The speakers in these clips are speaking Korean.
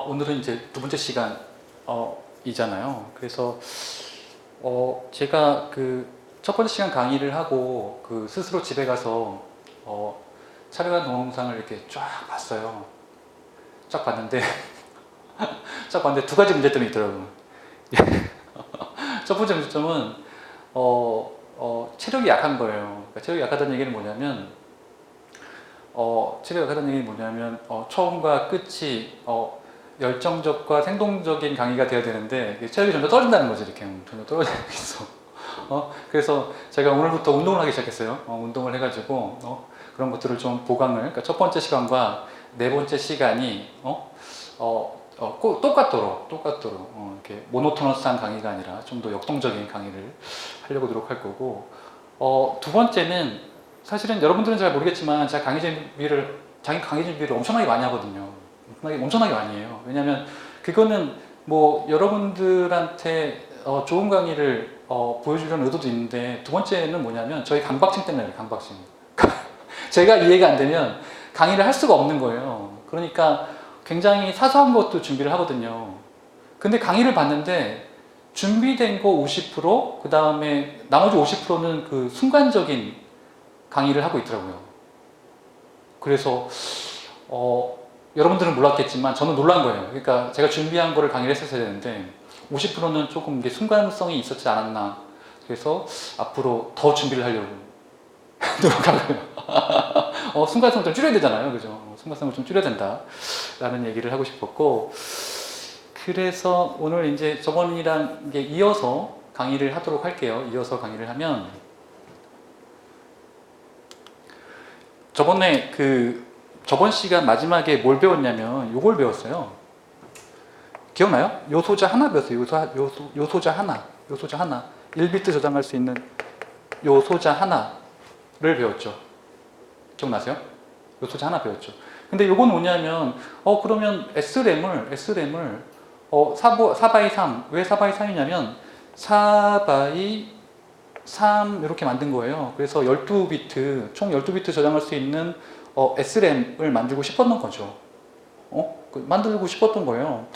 오늘은 이제 두 번째 시간 이잖아요. 그래서 제가 그 첫 번째 시간 강의를 하고 그 스스로 집에 가서 촬영한 동영상을 이렇게 쫙 봤어요. 쫙 봤는데 두 가지 문제점이 있더라고요. 첫 번째 문제점은 체력이 약한 거예요. 그러니까 체력이 약하다는 얘기는 뭐냐면 처음과 끝이 열정적과 생동적인 강의가 되어야 되는데 체력이 점점 떨어진다는 거죠. 이렇게 점점 떨어지고 있어. 그래서 제가 오늘부터 운동을 하기 시작했어요. 운동을 해가지고 그런 것들을 좀 보강을. 그러니까 첫 번째 시간과 네 번째 시간이 꼭 똑같도록 이렇게 모노토너스한 강의가 아니라 좀 더 역동적인 강의를 하려고 노력할 거고, 두 번째는 사실은 여러분들은 잘 모르겠지만 제가 강의 준비를 엄청나게 많이 하거든요. 엄청나게 많이 해요. 왜냐하면 그거는 뭐 여러분들한테 좋은 강의를 보여주려는 의도도 있는데, 두 번째는 뭐냐면 저희 강박증 때문에 그래요. 강박증. 제가 이해가 안 되면 강의를 할 수가 없는 거예요. 그러니까 굉장히 사소한 것도 준비를 하거든요. 근데 강의를 봤는데 준비된 거 50%, 그 다음에 나머지 50%는 그 순간적인 강의를 하고 있더라고요. 그래서 여러분들은 몰랐겠지만 저는 놀란 거예요. 그러니까 제가 준비한 거를 강의를 했었어야 되는데 50%는 조금 이게 순간성이 있었지 않았나. 그래서 앞으로 더 준비를 하려고 노력하고요. 순간성을 좀 줄여야 되잖아요. 그죠? 순간성을 좀 줄여야 된다 라는 얘기를 하고 싶었고, 그래서 오늘 이제 저번이랑 이게 이어서 강의를 하도록 할게요. 이어서 강의를 하면, 저번 시간 마지막에 뭘 배웠냐면 요걸 배웠어요. 기억나요? 요소자 하나 배웠어요. 요소자 하나. 1비트 저장할 수 있는 요소자 하나를 배웠죠. 기억나세요? 요소자 하나 배웠죠. 근데 요건 뭐냐면 그러면 SRAM을 4x3, 왜 4x3이냐면 4x3 이렇게 만든 거예요. 그래서 12비트, 총 12비트 저장할 수 있는 SRAM을 만들고 싶었던 거죠. 만들고 싶었던 거예요.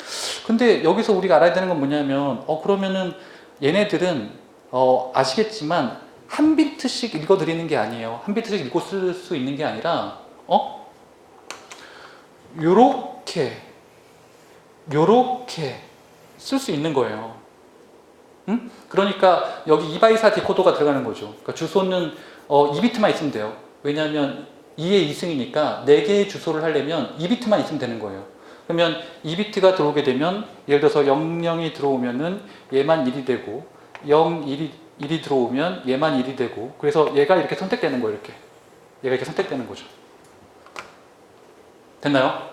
근데 여기서 우리가 알아야 되는 건 뭐냐면 그러면은 얘네들은 아시겠지만 한 비트씩 읽어드리는 게 아니에요. 한 비트씩 읽고 쓸 수 있는 게 아니라 요렇게 쓸 수 있는 거예요. 응? 그러니까 여기 2x4 디코더가 들어가는 거죠. 그러니까 주소는 2비트만 있으면 돼요. 왜냐하면 2의 2승이니까 4개의 주소를 하려면 2비트만 있으면 되는 거예요. 그러면 2비트가 들어오게 되면 예를 들어서 00이 들어오면은 얘만 1이 되고 1이 들어오면 얘만 1이 되고, 그래서 얘가 이렇게 선택되는 거예요. 얘가 이렇게 선택되는 거죠. 됐나요?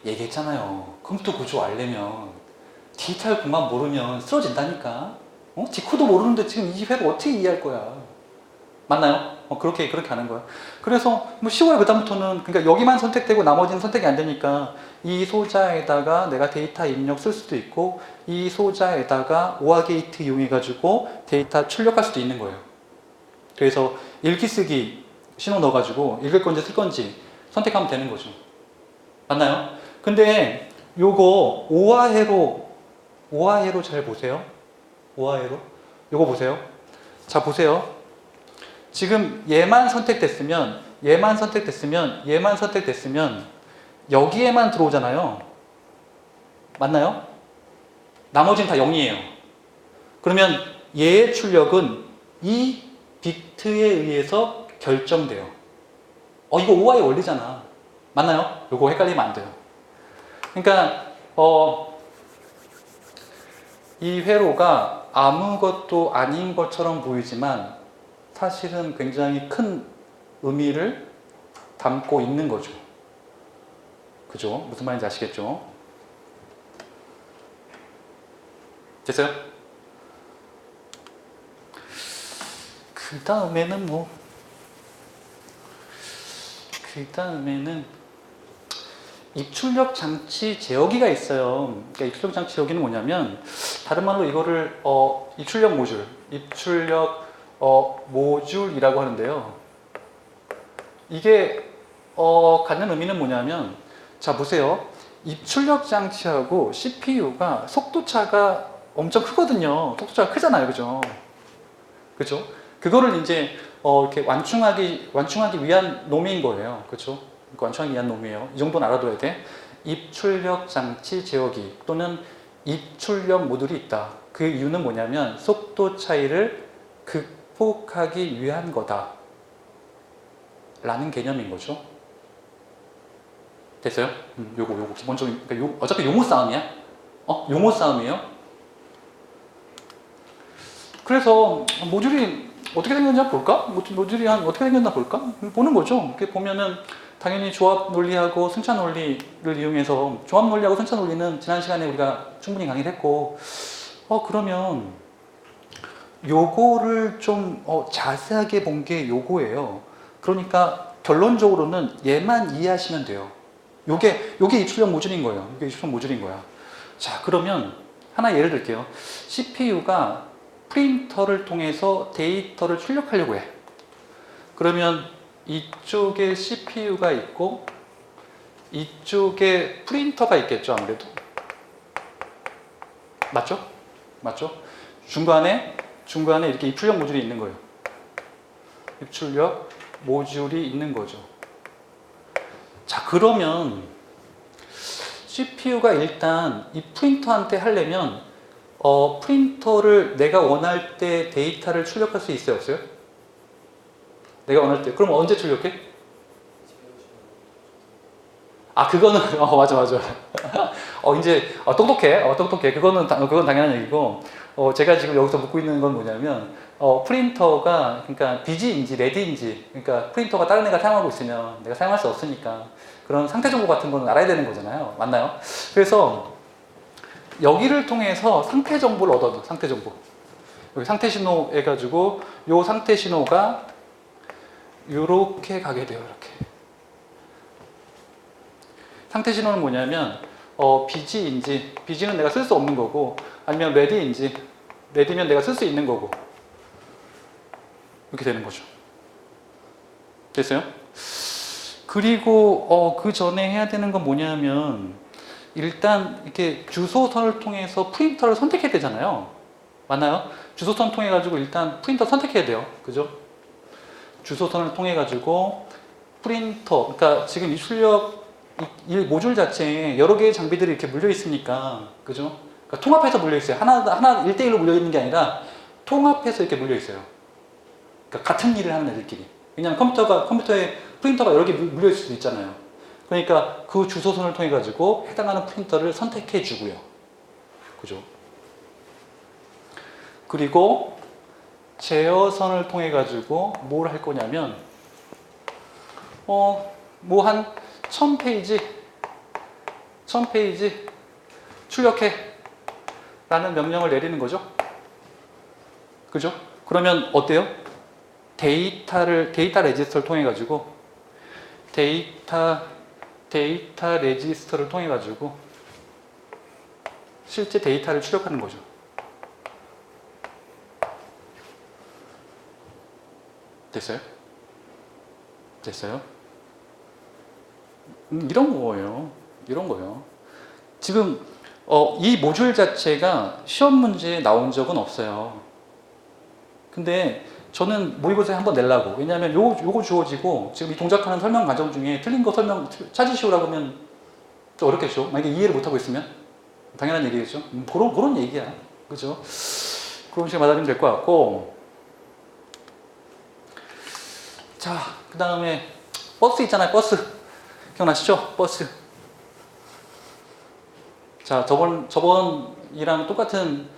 얘기했잖아요. 컴퓨터 구조 알려면 디테일만 모르면 쓰러진다니까. 디코도 모르는데 지금 이 회를 어떻게 이해할 거야? 맞나요? 그렇게 하는 거야. 그래서 뭐 쉬워요. 그다음부터는. 그러니까 여기만 선택되고 나머지는 선택이 안 되니까 이 소자에다가 내가 데이터 입력 쓸 수도 있고, 이 소자에다가 오화 게이트 이용해가지고 데이터 출력할 수도 있는 거예요. 그래서 읽기 쓰기 신호 넣어가지고 읽을 건지 쓸 건지 선택하면 되는 거죠. 맞나요? 근데 요거 오화회로 잘 보세요. 오화회로 요거 보세요. 자, 보세요. 지금 얘만 선택됐으면 여기에만 들어오잖아요. 맞나요? 나머지는 다 0이에요. 그러면 얘의 출력은 이 비트에 의해서 결정돼요. 이거 오화의 원리잖아. 맞나요? 요거 헷갈리면 안 돼요. 그러니까 이 회로가 아무것도 아닌 것처럼 보이지만 사실은 굉장히 큰 의미를 담고 있는 거죠. 그죠? 무슨 말인지 아시겠죠? 됐어요? 그 다음에는 입출력 장치 제어기가 있어요. 그러니까 입출력 장치 제어기는 뭐냐면, 다른 말로 이거를 입출력 모듈이라고 하는데요. 이게 갖는 의미는 뭐냐면, 자 보세요. 입출력 장치하고 CPU가 속도 차가 엄청 크거든요. 속도 차가 크잖아요. 그죠? 그죠? 그거를 이제 이렇게 완충하기 위한 놈인 거예요. 그죠? 그러니까 완충하기 위한 놈이에요. 이 정도는 알아둬야 돼. 입출력 장치 제어기 또는 입출력 모듈이 있다. 그 이유는 뭐냐면 속도 차이를 극복하기 위한 거다. 라는 개념인 거죠. 됐어요? 요거 기본적인, 그러니까 어차피 용어 싸움이야. 용어 싸움이에요. 그래서 모듈이 어떻게 생겼냐 볼까? 모듈이 어떻게 생겼나 볼까? 보는 거죠. 이렇게 보면은 당연히 조합 논리하고 승차 논리를 이용해서, 조합 논리하고 승차 논리는 지난 시간에 우리가 충분히 강의를 했고, 그러면 요거를 좀 자세하게 본 게 요거예요. 그러니까 결론적으로는 얘만 이해하시면 돼요. 요게 입출력 모듈인 거예요. 이게 입출력 모듈인 거야. 자, 그러면 하나 예를 들게요. CPU가 프린터를 통해서 데이터를 출력하려고 해. 그러면 이쪽에 CPU가 있고 이쪽에 프린터가 있겠죠, 아무래도. 맞죠? 맞죠? 중간에 이렇게 입출력 모듈이 있는 거예요. 입출력 모듈이 있는 거죠. 자, 그러면 CPU가 일단 이 프린터한테 하려면 프린터를 내가 원할 때 데이터를 출력할 수 있어요, 없어요? 내가 원할 때. 그럼 언제 출력해? 그거는 맞아. 이제 똑똑해. 그건 당연한 얘기고. 제가 지금 여기서 묻고 있는 건 뭐냐면 프린터가 그러니까 비지인지 레디인지, 그러니까 프린터가 다른 애가 사용하고 있으면 내가 사용할 수 없으니까 그런 상태 정보 같은 거는 알아야 되는 거잖아요. 맞나요? 그래서 여기를 통해서 상태 정보를 얻어요. 상태 정보. 여기 상태 신호 해가지고 요 상태 신호가 요렇게 가게 돼요. 이렇게. 상태 신호는 뭐냐면 비지는 내가 쓸 수 없는 거고, 아니면 레디면 내가 쓸 수 있는 거고, 이렇게 되는 거죠. 됐어요? 그리고 그 전에 해야 되는 건 뭐냐면 일단 이렇게 주소선을 통해서 프린터를 선택해야 되잖아요. 맞나요? 주소선 통해 가지고 일단 프린터 선택해야 돼요. 그죠? 주소선을 통해 가지고 프린터, 그러니까 지금 입출력 이 모듈 자체에 여러 개의 장비들이 이렇게 물려 있으니까, 그죠? 그러니까 통합해서 물려 있어요. 하나 1대1로 물려 있는 게 아니라 통합해서 이렇게 물려 있어요. 그러니까 같은 일을 하는 애들끼리. 왜냐하면 컴퓨터에 프린터가 여러 개 물려 있을 수도 있잖아요. 그러니까 그 주소선을 통해 가지고 해당하는 프린터를 선택해 주고요. 그죠? 그리고 제어선을 통해 가지고 뭘 할 거냐면 뭐 한 1000페이지 출력해 라는 명령을 내리는 거죠. 그죠? 그러면 어때요? 데이터 레지스터를 통해 가지고 데이터 레지스터를 통해 가지고 실제 데이터를 출력하는 거죠. 됐어요? 이런 거예요. 지금 이 모듈 자체가 시험 문제에 나온 적은 없어요. 근데 저는 모의고사에 한번 내려고. 왜냐하면 요거 주어지고 지금 이 동작하는 설명 과정 중에 틀린 거 찾으시오라고 하면 좀 어렵겠죠. 만약에 이해를 못하고 있으면 당연한 얘기겠죠. 그런 얘기야. 그죠? 그런 식으로 받아들이면 될 것 같고. 자, 그 다음에 버스 있잖아요. 버스 기억나시죠? 버스. 자, 저번이랑 똑같은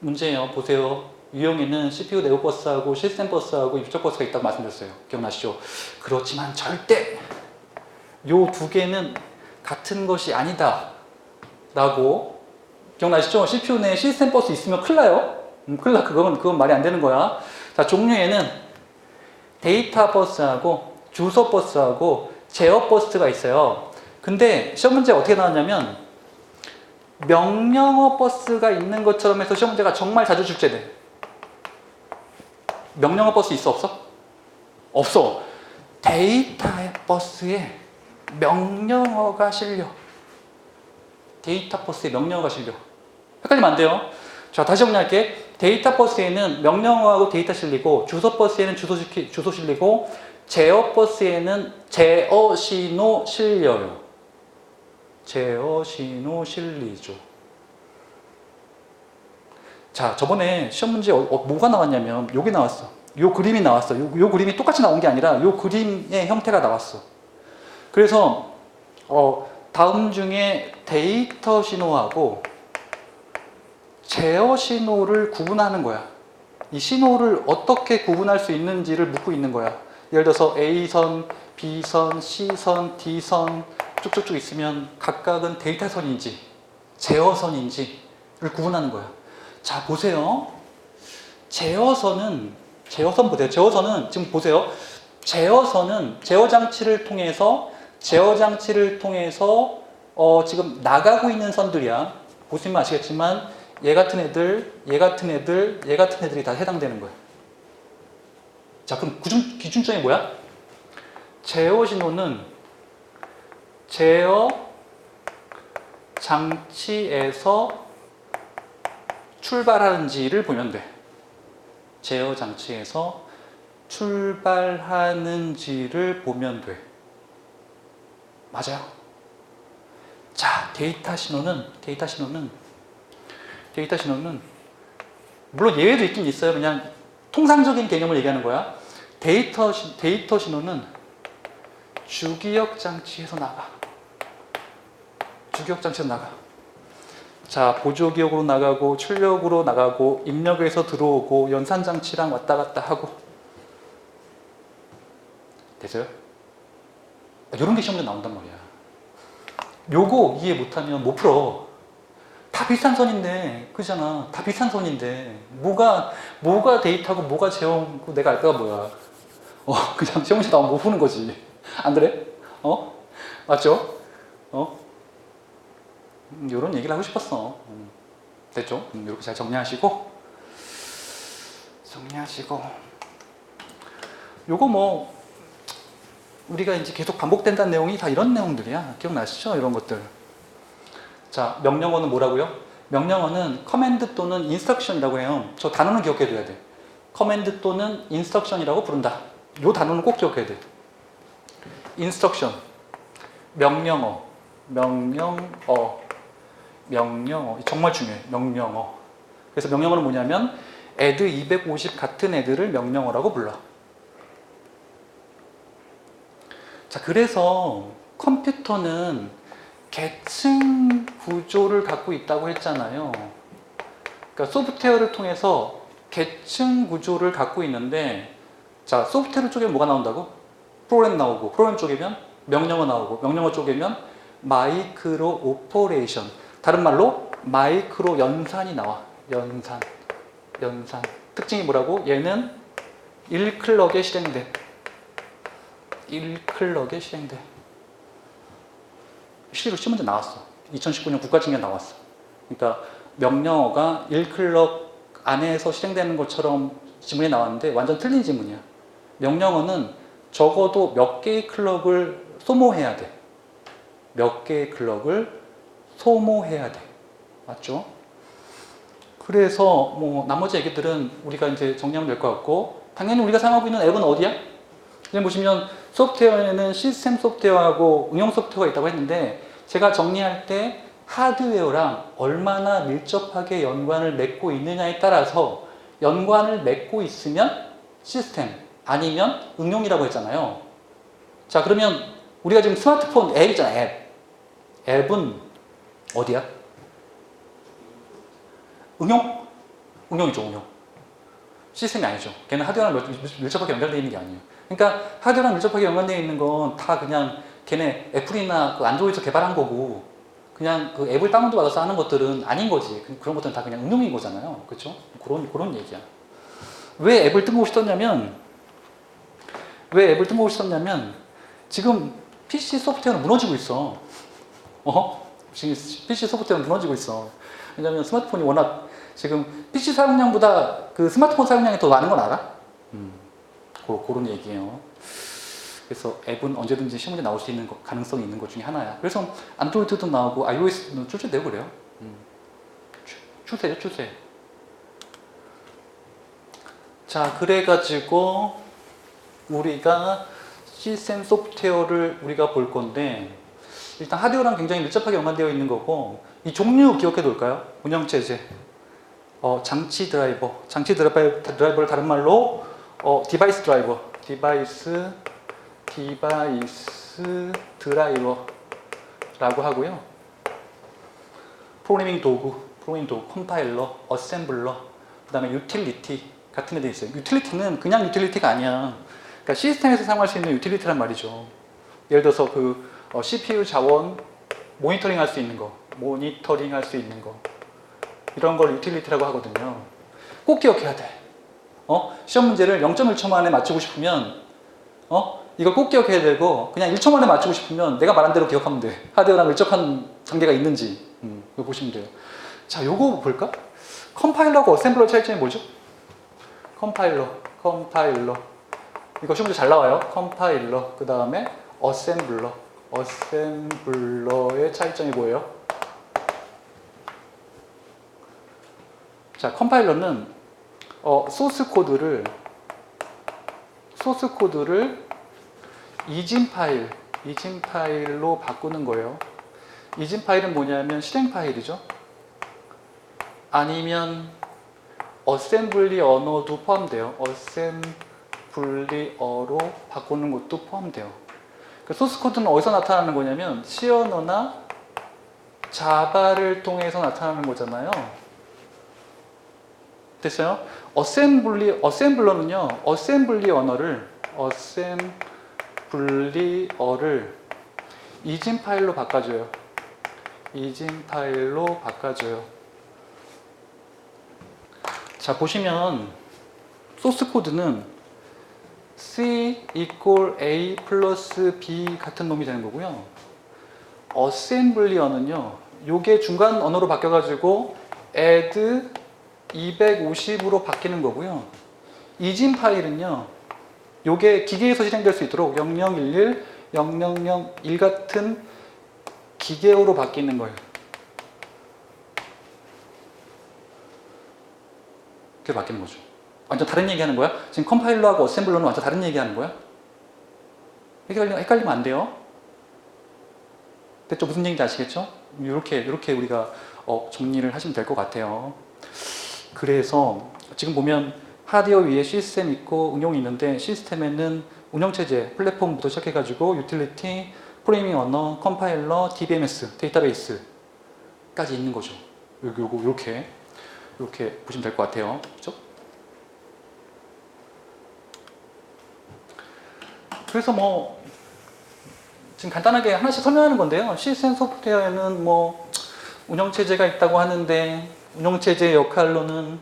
문제예요. 보세요. 유형에는 CPU 내부 버스하고 시스템 버스하고 입적 버스가 있다고 말씀드렸어요. 기억나시죠? 그렇지만 절대 요 두 개는 같은 것이 아니다 라고. 기억나시죠? CPU 내에 시스템 버스 있으면 큰일 나요. 큰일 나. 그건 말이 안 되는 거야. 자, 종류에는 데이터 버스하고 주소 버스하고 제어 버스가 있어요. 근데 시험 문제 어떻게 나왔냐면 명령어 버스가 있는 것처럼 해서 시험 문제가 정말 자주 출제돼. 명령어 버스 있어, 없어? 없어. 데이터 버스에 명령어가 실려. 데이터 버스에 명령어가 실려. 헷갈리면 안 돼요. 자, 다시 정리할게. 데이터 버스에는 명령어하고 데이터 실리고, 주소 버스에는 주소 실리고, 제어 버스에는 제어 신호 실려요. 제어 신호 실리죠. 자, 저번에 시험 문제 뭐가 나왔냐면 요게 나왔어. 요 그림이 나왔어. 요 그림이 똑같이 나온 게 아니라 요 그림의 형태가 나왔어. 그래서 다음 중에 데이터 신호하고 제어 신호를 구분하는 거야. 이 신호를 어떻게 구분할 수 있는지를 묻고 있는 거야. 예를 들어서 A선, B선, C선, D선 쭉쭉쭉 있으면 각각은 데이터선인지 제어선인지를 구분하는 거야. 자, 보세요. 제어선 보세요. 제어선은 지금 보세요. 제어선은 제어 장치를 통해서 지금 나가고 있는 선들이야. 보시면 아시겠지만 얘 같은 애들이 다 해당되는 거야. 자, 그럼 기준점이 뭐야? 제어 신호는 제어 장치에서 출발하는지를 보면 돼. 제어 장치에서 출발하는지를 보면 돼. 맞아요. 자, 데이터 신호는 물론 예외도 있긴 있어요. 그냥 통상적인 개념을 얘기하는 거야. 데이터 신호는 주기억 장치에서 나가. 자, 보조기억으로 나가고 출력으로 나가고 입력에서 들어오고 연산장치랑 왔다 갔다 하고. 됐어요? 이런 게 시험에 나온단 말이야. 요거 이해 못하면 못 풀어. 다 비슷한 선인데, 그잖아. 다 비슷한 선인데 뭐가 데이터고 뭐가 제어고 내가 알까가 뭐야. 그냥 시험에 나오면 못 푸는 거지. 안 그래? 맞죠? 이런 얘기를 하고 싶었어. 됐죠? 이렇게 잘 정리하시고 요거 뭐 우리가 이제 계속 반복된다는 내용이 다 이런 내용들이야. 기억나시죠? 이런 것들. 자, 명령어는 뭐라고요? 명령어는 커맨드 또는 인스트럭션이라고 해요. 저 단어는 기억해둬야 돼. 커맨드 또는 인스트럭션이라고 부른다. 요 단어는 꼭 기억해야 돼. 인스트럭션, 명령어 정말 중요해. 명령어. 그래서 명령어는 뭐냐면 add 250 같은 애들을 명령어라고 불러. 자, 그래서 컴퓨터는 계층 구조를 갖고 있다고 했잖아요. 그러니까 소프트웨어를 통해서 계층 구조를 갖고 있는데, 자, 소프트웨어 쪽에 뭐가 나온다고? 프로그램 나오고, 프로그램 쪽이면 명령어 나오고, 명령어 쪽이면 마이크로 오퍼레이션. 다른 말로 마이크로 연산이 나와. 연산. 특징이 뭐라고? 얘는 1클럭에 실행돼. 1클럭에 실행돼. 실제로 시험 문제 나왔어. 2019년 국가직면 나왔어. 그러니까 명령어가 1클럭 안에서 실행되는 것처럼 지문이 나왔는데 완전 틀린 지문이야. 명령어는 적어도 몇 개의 클럭을 소모해야 돼. 맞죠? 그래서 뭐 나머지 얘기들은 우리가 이제 정리하면 될 것 같고, 당연히 우리가 사용하고 있는 앱은 어디야? 여기 보시면 소프트웨어에는 시스템 소프트웨어하고 응용 소프트웨어가 있다고 했는데, 제가 정리할 때 하드웨어랑 얼마나 밀접하게 연관을 맺고 있느냐에 따라서 연관을 맺고 있으면 시스템, 아니면 응용이라고 했잖아요. 자, 그러면 우리가 지금 스마트폰 앱 있잖아. 앱은 어디야? 응용이죠. 시스템이 아니죠. 걔는 하드웨어랑 밀접하게 연결되어 있는 게 아니에요. 그러니까 하드웨어랑 밀접하게 연관되어 있는 건 다 그냥 걔네 애플이나 그 안드로이드에서 개발한 거고, 그냥 그 앱을 다운로드 받아서 하는 것들은 아닌 거지. 그런 것들은 다 그냥 응용인 거잖아요. 그렇죠? 그런 얘기야. 왜 앱을 뜬금없이 썼냐면 지금 PC 소프트웨어는 무너지고 있어. 지금 PC 소프트웨어는 무너지고 있어. 왜냐면 스마트폰이 워낙 지금 PC 사용량보다 그 스마트폰 사용량이 더 많은 건 알아? 그런 얘기예요. 그래서 앱은 언제든지 시험 문제 나올 수 있는 가능성이 있는 것 중에 하나야. 그래서 안드로이드도 나오고 iOS도 출시되고 그래요. 추세죠, 추세. 자, 그래가지고 우리가 시스템 소프트웨어를 우리가 볼 건데, 일단 하드웨어랑 굉장히 밀접하게 연관되어 있는 거고, 이 종류 기억해 둘까요? 운영체제, 장치 드라이버를 다른 말로 디바이스 드라이버라고 하고요. 프로그래밍 도구, 컴파일러, 어셈블러, 그 다음에 유틸리티 같은 애들이 있어요. 유틸리티는 그냥 유틸리티가 아니야. 그러니까 시스템에서 사용할 수 있는 유틸리티란 말이죠. 예를 들어서 그 CPU 자원 모니터링 할 수 있는 거, 이런 걸 유틸리티라고 하거든요. 꼭 기억해야 돼. 시험 문제를 0.1초 만에 맞추고 싶으면 이걸 꼭 기억해야 되고, 그냥 1초 만에 맞추고 싶으면 내가 말한 대로 기억하면 돼. 하드웨어랑 밀접한 관계가 있는지 이거 보시면 돼요. 자, 요거 볼까? 컴파일러하고 어셈블러 차이점이 뭐죠? 컴파일러 이거 시험 문제 잘 나와요. 컴파일러, 그 다음에 어셈블러의 차이점이 뭐예요? 자, 컴파일러는 소스 코드를 이진 파일로 바꾸는 거예요. 이진 파일은 뭐냐면 실행 파일이죠. 아니면 어셈블리 언어도 포함돼요. 어셈블리어로 바꾸는 것도 포함돼요. 그 소스 코드는 어디서 나타나는 거냐면 C 언어나 자바를 통해서 나타나는 거잖아요. 됐어요? 어셈블러는요, 어셈블리어를 이진 파일로 바꿔줘요. 자, 보시면 소스 코드는 C equal A 플러스 B 같은 놈이 되는 거고요. 어셈블리어는요, 요게 중간 언어로 바뀌어가지고 add 250으로 바뀌는 거고요. 이진 파일은요, 요게 기계에서 실행될 수 있도록 0011, 0001 같은 기계어로 바뀌는 거예요. 그게 바뀌는 거죠. 완전 다른 얘기 하는 거야? 지금 컴파일러하고 어셈블러는 완전 다른 얘기 하는 거야? 헷갈리면 안 돼요. 대체 무슨 얘기인지 아시겠죠? 이렇게 우리가 정리를 하시면 될 것 같아요. 그래서 지금 보면 하드웨어 위에 시스템 있고 응용이 있는데, 시스템에는 운영체제, 플랫폼부터 시작해가지고 유틸리티, 프로그래밍 언어, 컴파일러, DBMS, 데이터베이스까지 있는 거죠. 이렇게 보시면 될 것 같아요. 그렇죠? 그래서 지금 간단하게 하나씩 설명하는 건데요. 시스템 소프트웨어에는 운영체제가 있다고 하는데, 운영체제의 역할로는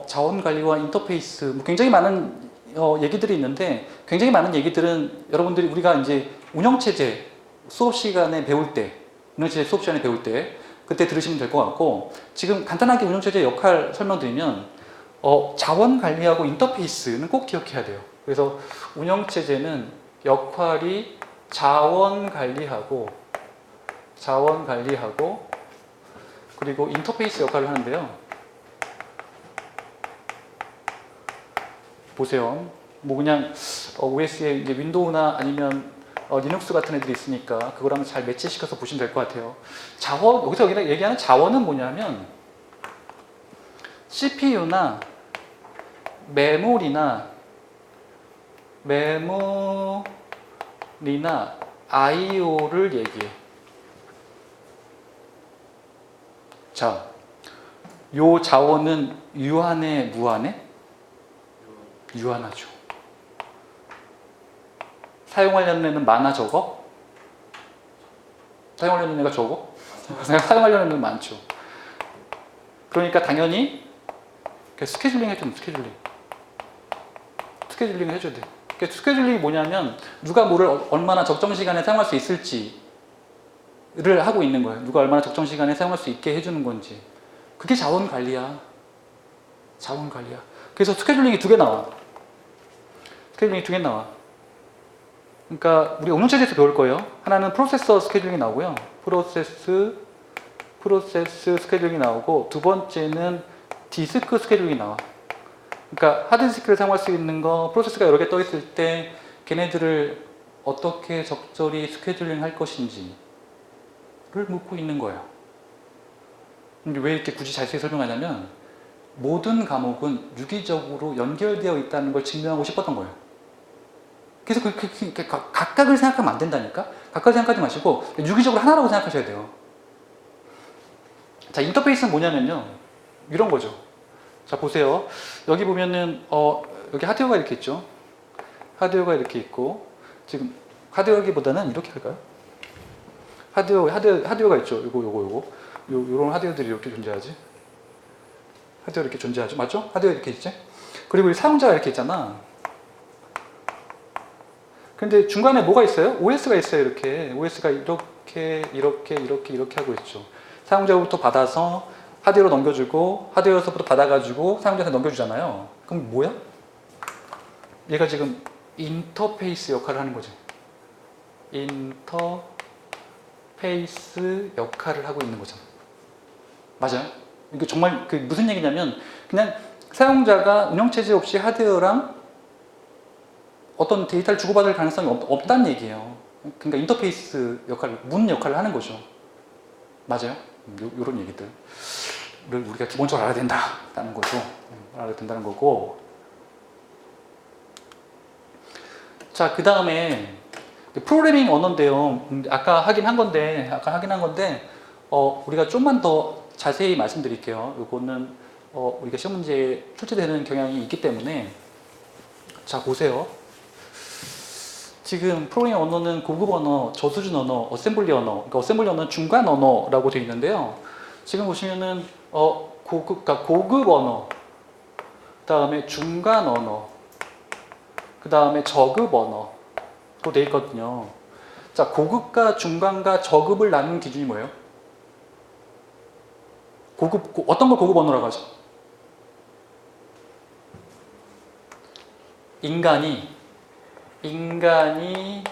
자원관리와 인터페이스, 굉장히 많은 얘기들이 있는데, 굉장히 많은 얘기들은 여러분들이 우리가 이제 운영체제 수업 시간에 배울 때, 그때 들으시면 될 것 같고, 지금 간단하게 운영체제의 역할 설명드리면 자원관리하고 인터페이스는 꼭 기억해야 돼요. 그래서 운영체제는 역할이 자원관리하고 그리고 인터페이스 역할을 하는데요. 보세요. 그냥 OS에 이제 윈도우나 아니면 리눅스 같은 애들이 있으니까 그거랑 잘 매치시켜서 보시면 될 것 같아요. 여기서 얘기하는 자원은 뭐냐면 CPU나 메모리나 IO를 얘기해. 자, 요 자원은 유한해, 무한해? 유한하죠. 사용하려는 애는 많아, 적어? 사용하려는 애가 적어? 사용하려는 애는 많죠. 그러니까 당연히 스케줄링 해주면 스케줄링을 해줘야 돼. 스케줄링이 뭐냐면 누가 뭐를 얼마나 적정 시간에 사용할 수 있을지를 하고 있는 거예요. 누가 얼마나 적정 시간에 사용할 수 있게 해주는 건지. 그게 자원관리야. 그래서 스케줄링이 두 개 나와. 그러니까 우리 응용체제에서 배울 거예요. 하나는 프로세서 스케줄링이 나오고요. 프로세스 스케줄링이 나오고, 두 번째는 디스크 스케줄링이 나와. 그러니까 하드디스크를 사용할 수 있는 거, 프로세스가 여러 개 떠 있을 때 걔네들을 어떻게 적절히 스케줄링 할 것인지를 묻고 있는 거예요. 근데 왜 이렇게 굳이 자세히 설명하냐면, 모든 과목은 유기적으로 연결되어 있다는 걸 증명하고 싶었던 거예요. 그래서 각각을 생각하면 안 된다니까? 각각을 생각하지 마시고 유기적으로 하나라고 생각하셔야 돼요. 자, 인터페이스는 뭐냐면요, 이런 거죠. 자, 보세요. 여기 보면은 여기 하드웨어가 이렇게 있죠. 하드웨어가 이렇게 있고, 지금 하드웨어기보다는 이렇게 할까요? 하드웨어가 있죠. 요런 하드웨어들이 이렇게 존재하지. 하드웨어 이렇게 존재하죠. 맞죠? 하드웨어 이렇게 있지. 그리고 이 사용자가 이렇게 있잖아. 근데 중간에 뭐가 있어요? OS가 있어요. 이렇게 OS가 이렇게 하고 있죠. 사용자부터 받아서 하드웨어로 넘겨주고, 하드웨어로부터 받아가지고 사용자한테 넘겨주잖아요. 그럼 뭐야? 얘가 지금 인터페이스 역할을 하는 거지. 인터페이스 역할을 하고 있는 거잖아. 맞아요? 이게 정말 무슨 얘기냐면, 그냥 사용자가 운영체제 없이 하드웨어랑 어떤 데이터를 주고받을 가능성이 없다는 얘기예요. 그러니까 인터페이스 역할, 문 역할을 하는 거죠. 맞아요? 이런 얘기들을 우리가 기본적으로 알아야 된다는 거죠. 알아야 된다는 거고. 자, 그 다음에 프로그래밍 언어인데요. 아까 하긴 한 건데 우리가 좀만 더 자세히 말씀드릴게요. 이거는 우리가 시험 문제에 출제되는 경향이 있기 때문에. 자, 보세요. 지금 프로그래밍 언어는 고급 언어, 저수준 언어, 어셈블리 언어, 그러니까 어셈블리 언어는 중간 언어라고 되어 있는데요. 지금 보시면은 고급 언어, 그 다음에 중간 언어, 그 다음에 저급 언어로 되어 있거든요. 자, 고급과 중간과 저급을 나누는 기준이 뭐예요? 어떤 걸 고급 언어라고 하죠? 인간이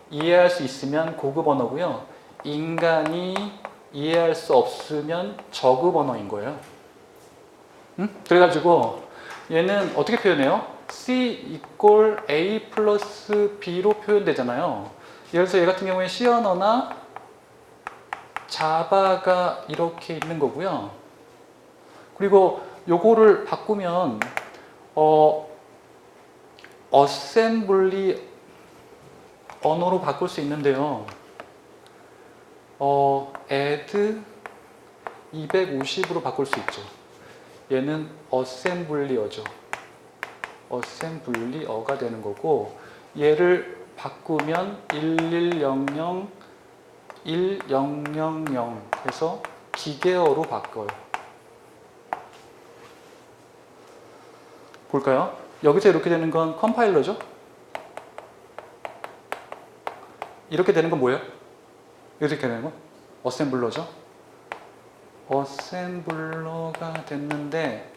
이해할 수 있으면 고급 언어고요. 인간이 이해할 수 없으면 저급 언어인 거예요. 응? 그래가지고 얘는 어떻게 표현해요? C = A 플러스 B로 표현되잖아요. 예를 들어서 얘 같은 경우에 C 언어나 자바가 이렇게 있는 거고요. 그리고 요거를 바꾸면 어셈블리 언어로 바꿀 수 있는데요. add 250으로 바꿀 수 있죠. 얘는 어셈블리어죠. 어셈블리어가 되는 거고, 얘를 바꾸면 1000 해서 기계어로 바꿔요. 볼까요? 여기서 이렇게 되는 건 컴파일러죠. 이렇게 되는 건 뭐예요? 이렇게 되는 건 어셈블러죠. 어셈블러가 됐는데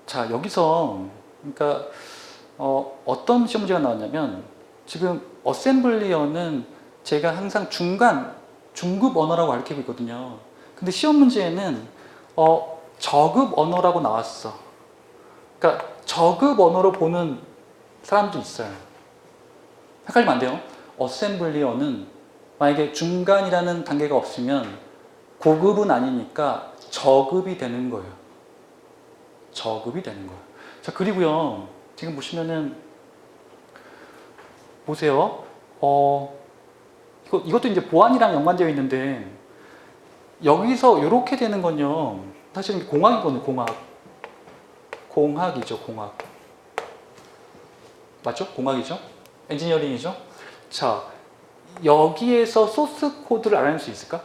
자, 여기서 그러니까 어떤 시험 문제가 나왔냐면, 지금 어셈블리어는 제가 항상 중급 언어라고 가르치고 있거든요. 근데 시험 문제에는 저급 언어라고 나왔어. 그러니까 저급 언어로 보는 사람도 있어요. 헷갈리면 안 돼요. 어셈블리어는 만약에 중간이라는 단계가 없으면 고급은 아니니까 저급이 되는 거예요. 저급이 되는 거예요. 자, 그리고요, 지금 보시면은 보세요. 이것도 이제 보안이랑 연관되어 있는데, 여기서 이렇게 되는 건요, 사실은 공학이거든요. 공학이죠. 공학. 맞죠? 공학이죠? 엔지니어링이죠? 자, 여기에서 소스 코드를 알아낼 수 있을까?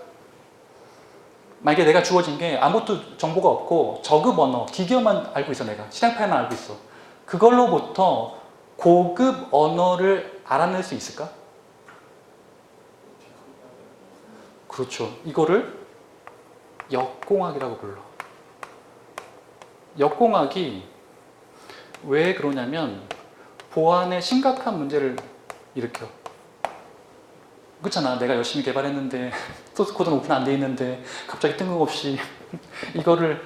만약에 내가 주어진 게 아무것도 정보가 없고 저급 언어, 기계어만 알고 있어. 내가 시장 파일만 알고 있어. 그걸로부터 고급 언어를 알아낼 수 있을까? 그렇죠. 이거를 역공학이라고 불러. 역공학이 왜 그러냐면 보안에 심각한 문제를 일으켜. 그렇잖아. 내가 열심히 개발했는데 소스 코드는 오픈 안 돼 있는데 갑자기 뜬금없이 이거를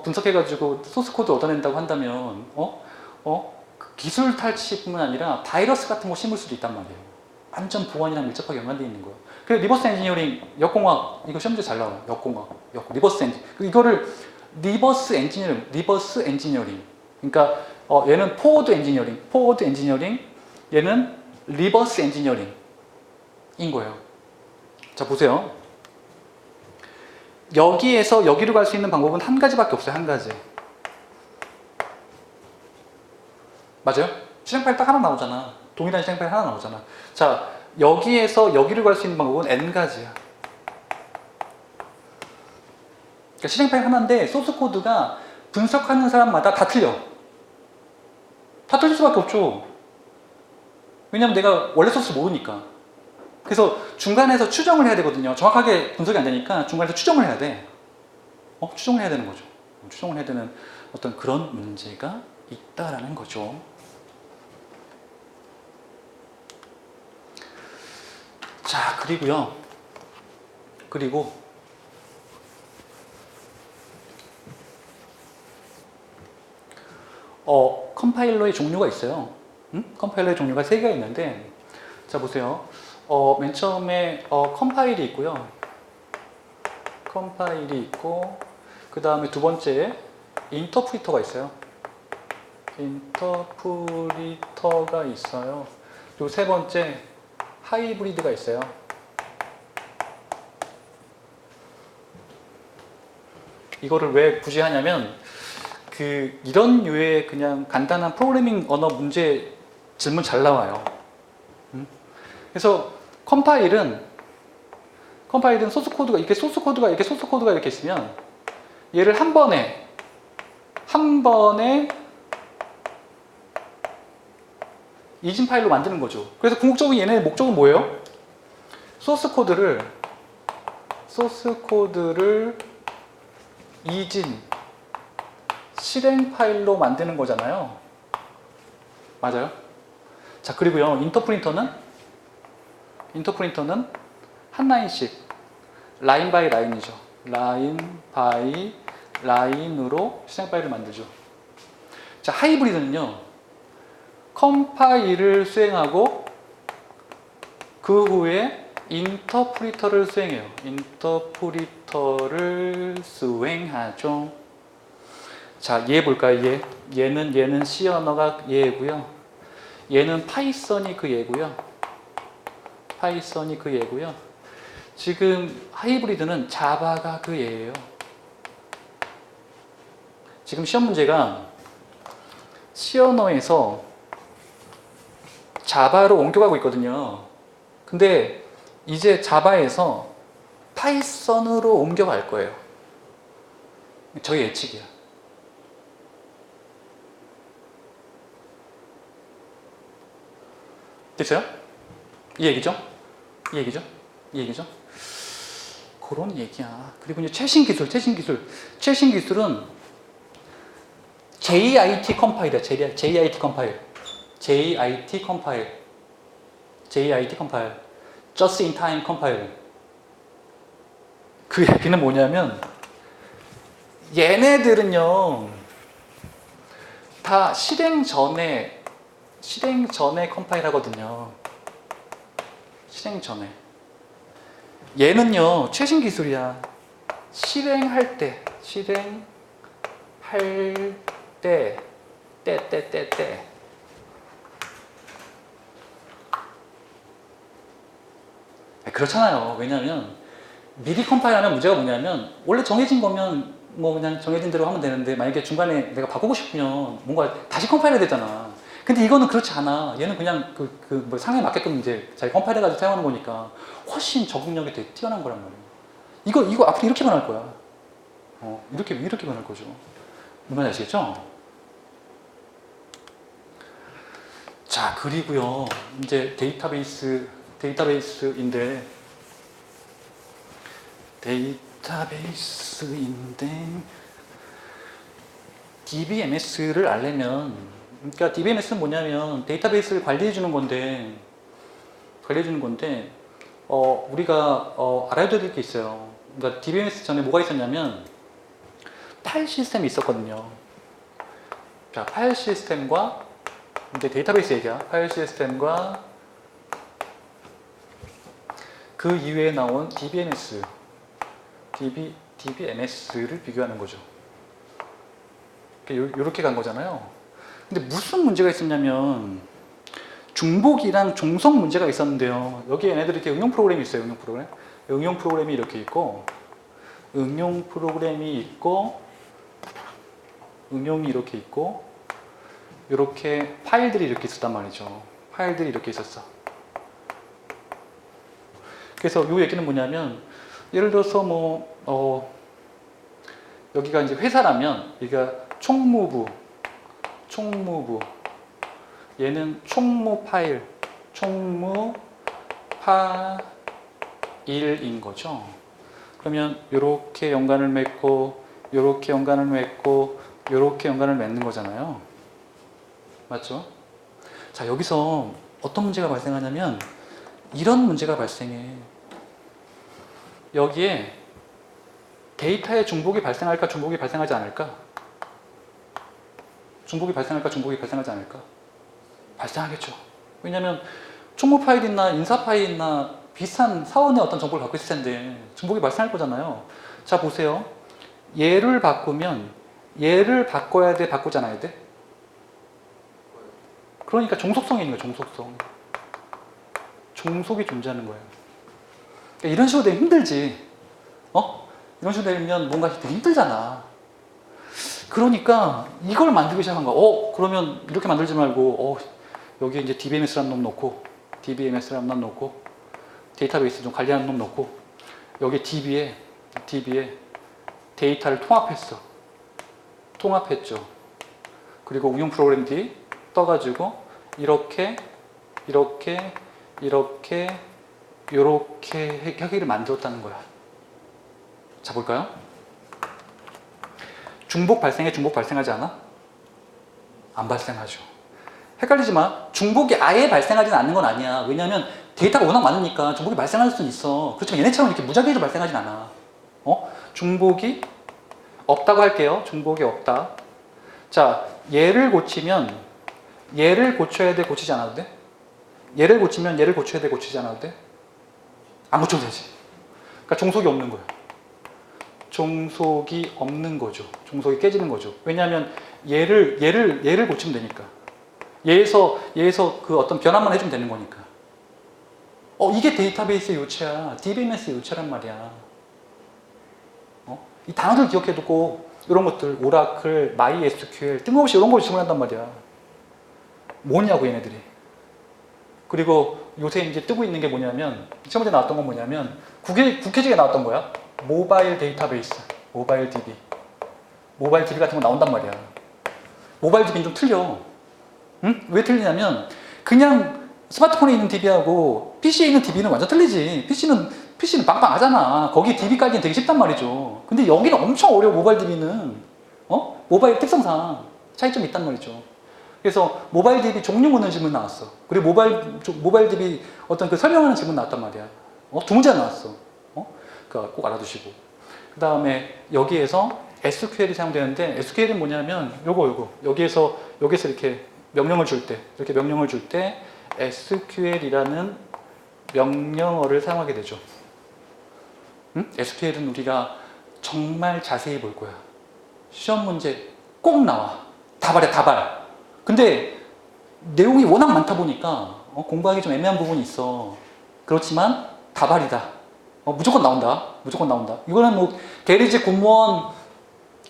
분석해가지고 소스 코드 얻어낸다고 한다면 그 기술 탈취뿐만 아니라 바이러스 같은 거 심을 수도 있단 말이에요. 완전 보안이랑 밀접하게 연관되어 있는 거예요. 그래서 리버스 엔지니어링, 역공학 이거 시험 문제 잘 나와요. 리버스 엔진 이거를 리버스 엔지니어링. 그러니까 얘는 포워드 엔지니어링, 얘는 리버스 엔지니어링인 거예요. 자 보세요. 여기에서 여기로 갈 수 있는 방법은 한 가지밖에 없어요. 한 가지. 맞아요? 실행 파일 딱 하나 나오잖아. 동일한 실행 파일 하나 나오잖아. 자, 여기에서 여기로 갈 수 있는 방법은 n 가지야. 그러니까 실행 파일 하나인데 소스 코드가 분석하는 사람마다 다 틀려. 다 틀릴 수밖에 없죠. 왜냐면 내가 원래 소스 모르니까. 그래서 중간에서 추정을 해야 되거든요. 정확하게 분석이 안 되니까 중간에서 추정을 해야 돼. 추정을 해야 되는 거죠. 추정을 해야 되는 어떤 그런 문제가 있다라는 거죠. 자, 그리고 컴파일러의 종류가 있어요. 컴파일러의 종류가 3개가 있는데, 자 보세요. 맨 처음에 컴파일이 있고요. 컴파일이 있고, 그 다음에 두 번째에 인터프리터가 있어요. 인터프리터가 있어요. 그리고 세 번째 하이브리드가 있어요. 이거를 왜 굳이 하냐면 이런 류의 그냥 간단한 프로그래밍 언어 문제 질문 잘 나와요. 그래서 컴파일은 소스 코드가 이렇게 있으면 얘를 한 번에 이진 파일로 만드는 거죠. 그래서 궁극적으로 얘네의 목적은 뭐예요? 소스 코드를 이진 실행 파일로 만드는 거잖아요. 맞아요? 자, 그리고요, 인터프린터는 한 라인씩 라인 바이 라인이죠. 라인 바이 라인으로 실행 파일을 만들죠. 자, 하이브리드는요, 컴파일을 수행하고 그 후에 인터프리터를 수행해요. 인터프리터를 수행하죠. 자, 얘 볼까요? 얘는 C 언어가 얘고요. 얘는 파이썬이 그 얘고요. 지금 하이브리드는 자바가 그 얘예요. 지금 시험 문제가 C 언어에서 자바로 옮겨가고 있거든요. 근데 이제 자바에서 파이썬으로 옮겨갈 거예요. 저희 예측이야. 됐어요? 이 얘기죠? 그런 얘기야. 그리고 이제 최신 기술은 JIT 컴파일이야. JIT 컴파일. Just in time 컴파일. 그 얘기는 뭐냐면 얘네들은요 다 실행 전에 컴파일 하거든요. 얘는요 최신 기술이야. 실행할 때 그렇잖아요. 왜냐하면 미리 컴파일하면 문제가 뭐냐면 원래 정해진 거면 뭐 그냥 정해진 대로 하면 되는데 만약에 중간에 내가 바꾸고 싶으면 뭔가 다시 컴파일해야 되잖아. 근데 이거는 그렇지 않아. 얘는 그냥 뭐 상황에 맞게끔 이제 자기 컴파일해가지고 사용하는 거니까 훨씬 적응력이 되게 뛰어난 거란 말이에요. 이거 앞으로 이렇게 변할 거야. 이렇게 변할 거죠. 뭔지 아시겠죠? 자, 그리고요 이제 데이터베이스인데 DBMS를 알려면 그러니까 DBMS는 뭐냐면 데이터베이스를 관리해 주는 건데 우리가 알아야 될 게 있어요. 그러니까 DBMS 전에 뭐가 있었냐면 파일 시스템이 있었거든요. 자, 파일 시스템과 이제 데이터베이스 얘기야. 파일 시스템과 그 이후에 나온 DBMS를 비교하는 거죠. 이렇게 간 거잖아요. 근데 무슨 문제가 있었냐면 중복이랑 종속 문제가 있었는데요. 여기 얘네들이 이렇게 응용 프로그램이 있어요. 응용 프로그램이 이렇게 있고, 응용이 이렇게 있고, 이렇게 파일들이 이렇게 있었단 말이죠. 파일들이 이렇게 있었어. 그래서 이 얘기는 뭐냐면, 예를 들어서 여기가 이제 회사라면, 여기가 총무부, 얘는 총무 파일인 거죠. 그러면 이렇게 연관을 맺고, 이렇게 연관을 맺고, 이렇게 연관을 맺는 거잖아요. 맞죠? 자, 여기서 어떤 문제가 발생하냐면 이런 문제가 발생해. 여기에 데이터의 중복이 발생할까, 중복이 발생하지 않을까? 중복이 발생할까, 중복이 발생하지 않을까? 발생하겠죠. 왜냐하면 총무 파일이나 인사 파일이나 비슷한 사원의 어떤 정보를 갖고 있을 텐데 중복이 발생할 거잖아요. 자, 보세요. 얘를 바꾸면 얘를 바꿔야 돼, 바꾸지 않아야 돼? 그러니까 종속성이 있는 거예요. 종속이 존재하는 거예요. 그러니까 이런 식으로 되면 힘들지. 이런 식으로 되면 뭔가 되게 힘들잖아. 그러니까 이걸 만들기 시작한 거야. 그러면 이렇게 만들지 말고 여기에 이제 DBMS라는 놈 넣고 데이터베이스 좀 관리하는 놈 넣고 여기 DB에 데이터를 통합했죠. 그리고 응용 프로그램 D 떠가지고 이렇게 하기를 만들었다는 거야. 자, 볼까요? 중복 발생하지 않아? 안 발생하죠. 헷갈리지 마. 중복이 아예 발생하지는 않는 건 아니야. 왜냐하면 데이터가 워낙 많으니까 중복이 발생할 수는 있어. 그렇지만 얘네처럼 이렇게 무작위로 발생하진 않아. 중복이 없다고 할게요. 중복이 없다. 자, 얘를 고치면 얘를 고쳐야 돼, 고치지 않아도 돼? 얘를 고치면 얘를 고쳐야 돼, 고치지 않아도 돼? 안 고쳐도 되지. 그러니까 종속이 없는 거야. 종속이 없는 거죠. 종속이 깨지는 거죠. 왜냐하면 얘를 고치면 되니까. 얘에서 그 어떤 변화만 해주면 되는 거니까. 이게 데이터베이스의 요체야. DBMS의 요체란 말이야. 이 단어들 기억해두고 이런 것들, 오라클, MySQL, 뜬금없이 이런 걸 질문한단 말이야. 뭐냐고 얘네들이. 그리고 요새 이제 뜨고 있는 게 뭐냐면 시험문제 나왔던 건 뭐냐면 국회직에 나왔던 거야. 모바일 데이터베이스, 모바일 DB 같은 거 나온단 말이야. 모바일 DB는 좀 틀려. 응? 왜 틀리냐면 그냥 스마트폰에 있는 DB하고 PC에 있는 DB는 완전 틀리지. PC는 빵빵하잖아. 거기 DB 깔기는 되게 쉽단 말이죠. 근데 여기는 엄청 어려워. 모바일 DB는 모바일 특성상 차이점이 있단 말이죠. 그래서 모바일 DB 종류 묻는 질문 나왔어. 그리고 모바일 DB 어떤 그 설명하는 질문 나왔단 말이야. 두 문제가 나왔어. 그러니까 꼭 알아두시고. 그 다음에 여기에서 SQL이 사용되는데 SQL은 뭐냐면 여기에서 이렇게 명령을 줄 때 SQL이라는 명령어를 사용하게 되죠. SQL은 우리가 정말 자세히 볼 거야. 시험 문제 꼭 나와. 다발. 근데 내용이 워낙 많다 보니까 공부하기 좀 애매한 부분이 있어. 그렇지만 다발이다. 무조건 나온다. 이거는 뭐 대리직, 공무원,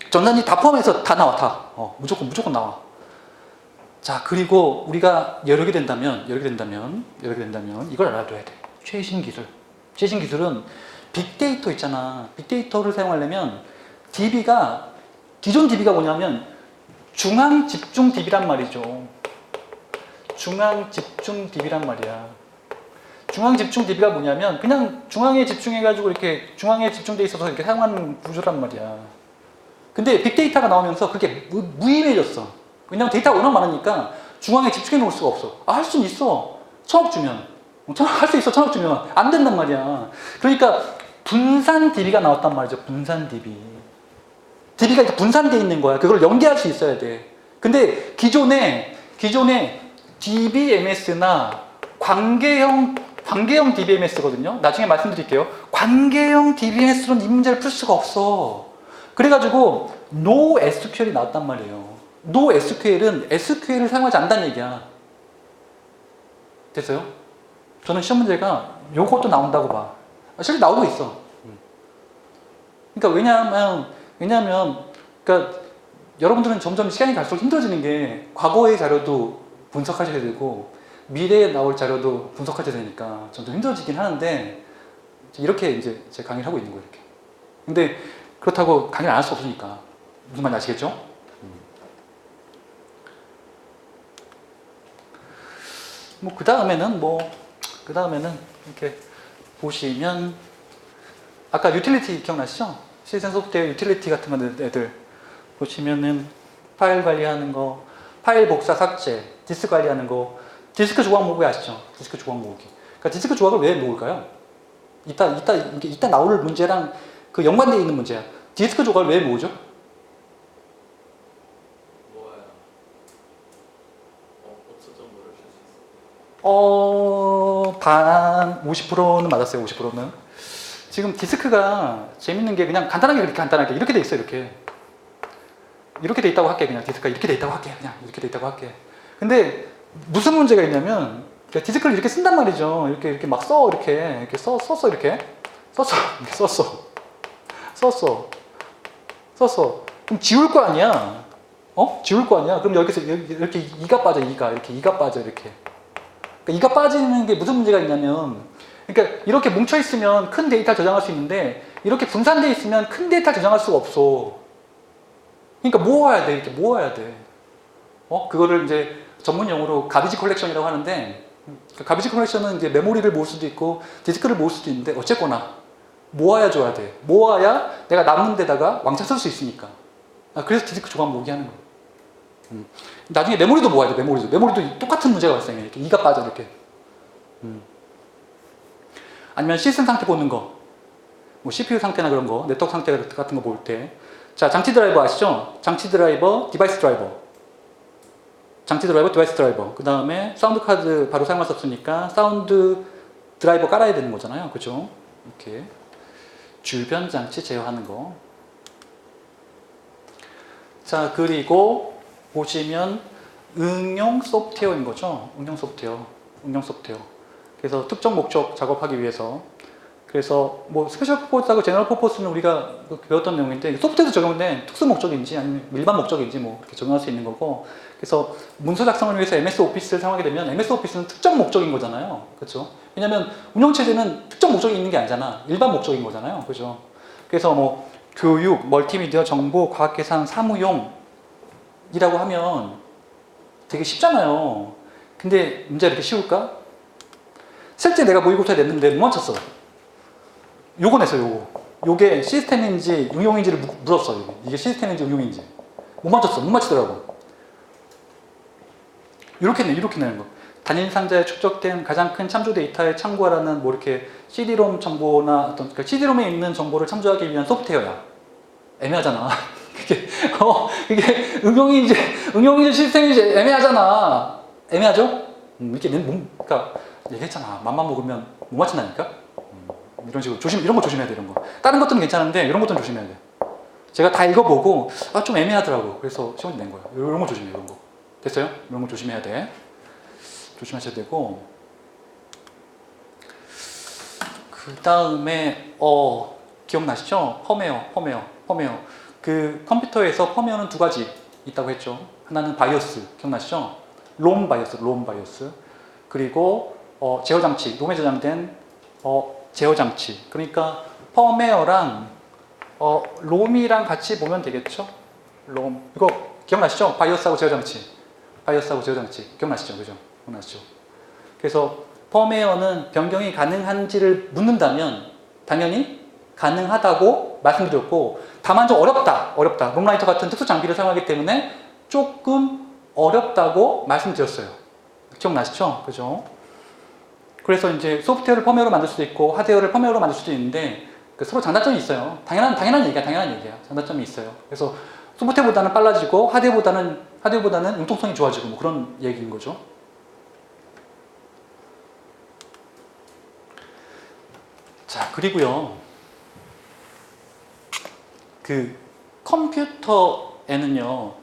전산직 다 포함해서 다 나와. 무조건 나와. 자, 그리고 우리가 여력이 된다면 이걸 알아둬야 돼. 최신 기술은 빅데이터 있잖아. 빅데이터를 사용하려면 기존 DB가 뭐냐면 중앙 집중 DB란 말이죠. 중앙 집중 DB가 뭐냐면 그냥 중앙에 집중해가지고 이렇게 중앙에 집중돼 있어서 이렇게 사용하는 구조란 말이야. 근데 빅데이터가 나오면서 그게 무의미해졌어. 왜냐면 데이터가 워낙 많으니까 중앙에 집중해 놓을 수가 없어. 아, 할 수는 있어. 1000억 주면. 할 수 있어. 1000억 주면. 안 된단 말이야. 그러니까 분산 DB가 나왔단 말이죠. 분산 DB. DB가 이렇게 분산되어 있는 거야. 그걸 연계할 수 있어야 돼. 근데 기존에 DBMS나 관계형 DBMS거든요. 나중에 말씀드릴게요. 관계형 DBMS로는 이 문제를 풀 수가 없어. 그래가지고 NoSQL이 나왔단 말이에요. NoSQL은 SQL을 사용하지 않는다는 얘기야. 됐어요? 저는 시험 문제가 요것도 나온다고 봐. 실제 나오고 있어. 그러니까 왜냐하면 그러니까 여러분들은 점점 시간이 갈수록 힘들어지는 게 과거의 자료도 분석하셔야 되고 미래에 나올 자료도 분석하셔야 되니까 점점 힘들어지긴 하는데 이렇게 이제 제가 강의를 하고 있는 거예요. 이렇게. 근데 그렇다고 강의를 안 할 수 없으니까 무슨 말인지 아시겠죠? 그 다음에는 이렇게 보시면 아까 유틸리티 기억나시죠? 시스템 소프트웨어 유틸리티 같은 거 애들 보시면은 파일 관리하는 거, 파일 복사 삭제, 디스크 관리하는 거, 디스크 조각 모으기 아시죠? 디스크 조각 모으기. 그러니까 디스크 조각을 왜 모을까요? 이따 나올 문제랑 그 연관되어 있는 문제야. 디스크 조각을 왜 모으죠? 반 50%는 맞았어요. 50%는. 지금 디스크가 재밌는 게 그냥 간단하게 이렇게 돼 있어요. 이렇게 돼 있다고 할게. 그냥 디스크가 이렇게 돼 있다고 할게. 그냥 이렇게 돼 있다고 할게. 근데 무슨 문제가 있냐면 디스크를 이렇게 쓴단 말이죠. 이렇게 막 써. 이렇게 썼어. 이렇게 썼어. 그럼 지울 거 아니야. 지울 거 아니야. 그럼 여기서 이렇게 이가 빠져. 이가 빠져. 이렇게. 그러니까 이가 빠지는 게 무슨 문제가 있냐면, 그러니까 이렇게 뭉쳐 있으면 큰 데이터를 저장할 수 있는데 이렇게 분산되어 있으면 큰 데이터를 저장할 수가 없어. 그러니까 모아야 돼. 이렇게 모아야 돼. 그거를 이제 전문 용어로 가비지 컬렉션이라고 하는데, 가비지 컬렉션은 이제 메모리를 모을 수도 있고 디스크를 모을 수도 있는데 어쨌거나 모아야 줘야 돼. 모아야 내가 남은 데다가 왕창 쓸 수 있으니까. 그래서 디스크 조각 모으기 하는 거야. 나중에 메모리도 모아야 돼. 메모리도 똑같은 문제가 발생해. 이렇게 이가 빠져. 이렇게. 아니면 시스템 상태 보는 거, 뭐 CPU 상태나 그런 거, 네트워크 상태 같은 거 볼 때, 자, 장치 드라이버 아시죠? 장치 드라이버, 디바이스 드라이버. 그 다음에 사운드 카드 바로 사용할 수 없으니까 사운드 드라이버 깔아야 되는 거잖아요. 그죠? 이렇게 주변 장치 제어하는 거. 자, 그리고 보시면 응용 소프트웨어인 거죠. 응용 소프트웨어. 그래서 특정 목적 작업하기 위해서. 그래서 뭐 스페셜 퍼포스하고 제너럴 퍼포스는 우리가 배웠던 내용인데 소프트웨어도 적용된 특수 목적인지 아니면 일반 목적인지 뭐 이렇게 적용할 수 있는 거고. 그래서 문서 작성을 위해서 MS 오피스를 사용하게 되면 MS 오피스는 특정 목적인 거잖아요. 그렇죠? 왜냐면 운영체제는 특정 목적이 있는 게 아니잖아. 일반 목적인 거잖아요. 그죠? 그래서 뭐 교육, 멀티미디어, 정보, 과학계산, 사무용이라고 하면 되게 쉽잖아요. 근데 문제가 이렇게 쉬울까? 실제 내가 모의고사에 냈는데 못 맞췄어. 요거 냈어. 요게 시스템인지 응용인지를 물었어. 이게 시스템인지 응용인지. 못 맞추더라고. 이렇게 내는 거. 단일 상자에 축적된 가장 큰 참조 데이터에 참고하라는 뭐 이렇게 CD-ROM 정보나 어떤 그러니까 CD-ROM에 있는 정보를 참조하기 위한 소프트웨어야. 애매하잖아. 이게 응용인지 시스템인지 애매하잖아. 애매하죠? 이렇게 그러니까 얘기했잖아. 맘만 먹으면 못 맞춘다니까. 이런 식으로 이런 거 조심해야 돼. 이런 거. 다른 것들은 괜찮은데 이런 것들은 조심해야 돼. 제가 다 읽어보고 좀 애매하더라고. 그래서 시험지 낸 거야. 이런 거 조심해. 이런 거. 됐어요? 이런 거 조심해야 돼. 조심하셔야 되고. 그 다음에 기억나시죠? 펌웨어. 그 컴퓨터에서 펌웨어는 두 가지 있다고 했죠. 하나는 바이오스 기억나시죠? 롬 바이오스. 그리고 제어 장치, 롬에 저장된 제어 장치. 그러니까 펌웨어랑 롬이랑 같이 보면 되겠죠? 롬. 이거 기억나시죠? 바이오스하고 제어 장치. 기억나시죠? 그죠? 기억나시죠? 그래서 펌웨어는 변경이 가능한지를 묻는다면 당연히 가능하다고 말씀드렸고, 다만 좀 어렵다. 롬라이터 같은 특수 장비를 사용하기 때문에 조금 어렵다고 말씀드렸어요. 기억나시죠? 그죠? 그래서 이제 소프트웨어를 펌웨어로 만들 수도 있고 하드웨어를 펌웨어로 만들 수도 있는데 서로 장단점이 있어요. 당연한 얘기야. 장단점이 있어요. 그래서 소프트웨어보다는 빨라지고 하드웨어보다는 융통성이 좋아지고 뭐 그런 얘기인 거죠. 자, 그리고요. 그 컴퓨터에는요.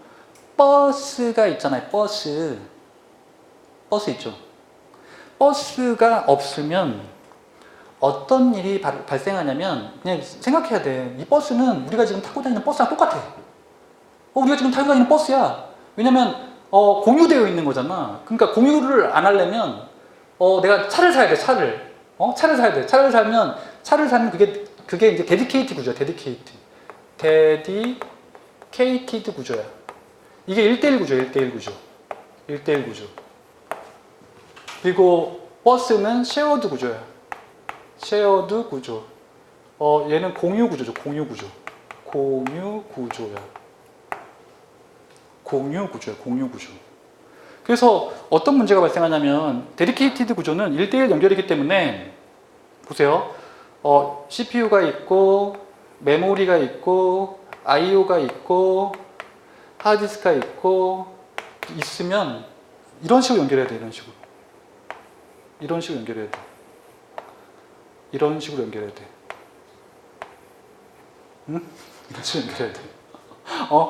버스가 있잖아요. 버스 있죠. 버스가 없으면 어떤 일이 발생하냐면 그냥 생각해야 돼. 이 버스는 우리가 지금 타고 다니는 버스랑 똑같아. 우리가 지금 타고 다니는 버스야. 왜냐면 공유되어 있는 거잖아. 그러니까 공유를 안 하려면 내가 차를 사야 돼. 차를 사야 돼. 차를 사면 그게 이제 데디케이트 구조야. 데디케이티드 구조야. 이게 1대1 구조야. 1대1 구조. 그리고 버스는 쉐어드 구조야. 쉐어드 구조. 얘는 공유 구조죠. 공유 구조. 그래서 어떤 문제가 발생하냐면 데디케이티드 구조는 1대1 연결이기 때문에 보세요. CPU가 있고 메모리가 있고 IO가 있고 하드디스크가 있고 있으면 이런 식으로 연결해야 돼. 이런 식으로 연결해야 돼. 응? 이런 식으로 연결해야 돼.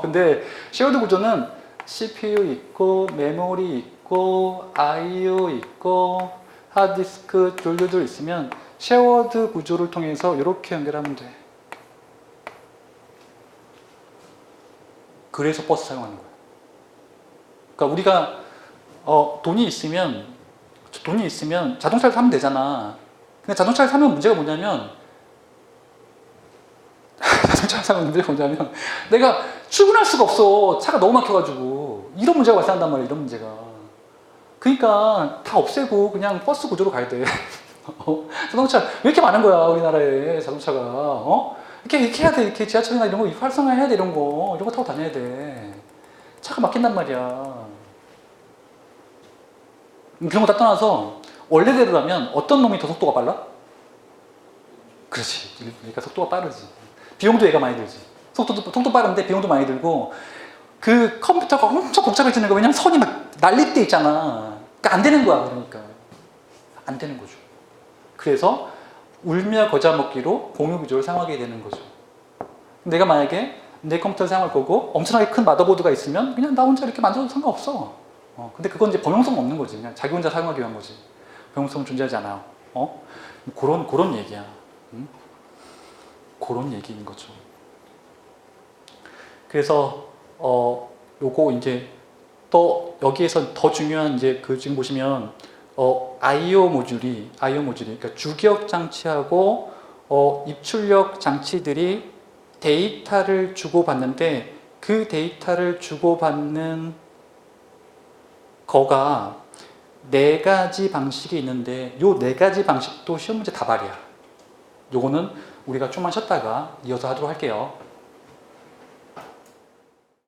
근데 쉐어드 구조는 CPU 있고 메모리 있고 IO 있고 하드디스크 둘 있으면 쉐어드 구조를 통해서 이렇게 연결하면 돼. 그래서 버스 사용하는 거야. 그러니까 우리가 돈이 있으면 자동차를 사면 되잖아. 근데 자동차를 사면 문제가 뭐냐면 내가 출근할 수가 없어. 차가 너무 막혀가지고. 이런 문제가 발생한단 말이야. 이런 문제가. 그러니까 다 없애고 그냥 버스 구조로 가야 돼. 자동차 왜 이렇게 많은 거야 우리나라에 자동차가. 이렇게 해야 돼. 이렇게 지하철이나 이런 거 활성화해야 돼. 이런 거 타고 다녀야 돼. 차가 막힌단 말이야. 그런 거 다 떠나서 원래대로라면 어떤 놈이 더 속도가 빨라? 그렇지. 그러니까 속도가 빠르지. 비용도 얘가 많이 들지. 속도 빠른데 비용도 많이 들고 그 컴퓨터가 엄청 복잡해지는 거. 왜냐면 선이 막 날릴 때 있잖아. 그러니까 안 되는 거야. 안 되는 거죠. 그래서 울며 겨자 먹기로 공유 구조를 사용하게 되는 거죠. 내가 만약에 내 컴퓨터를 사용할 거고 엄청나게 큰 마더보드가 있으면 그냥 나 혼자 이렇게 만들어도 상관없어. 근데 그건 이제 범용성 없는 거지. 그냥 자기 혼자 사용하기 위한 거지. 범용성은 존재하지 않아요. 그런 얘기야. 그런 얘기인 거죠. 그래서 요거 이제 또 여기에서 더 중요한 이제 지금 보시면 I/O 모듈이 그러니까 주기억 장치하고 입출력 장치들이 데이터를 주고받는데 그 데이터를 주고받는 거가 4가지 방식이 있는데 요 4가지 방식도 시험 문제 다발이야. 요거는 우리가 좀만 쉬었다가 이어서 하도록 할게요.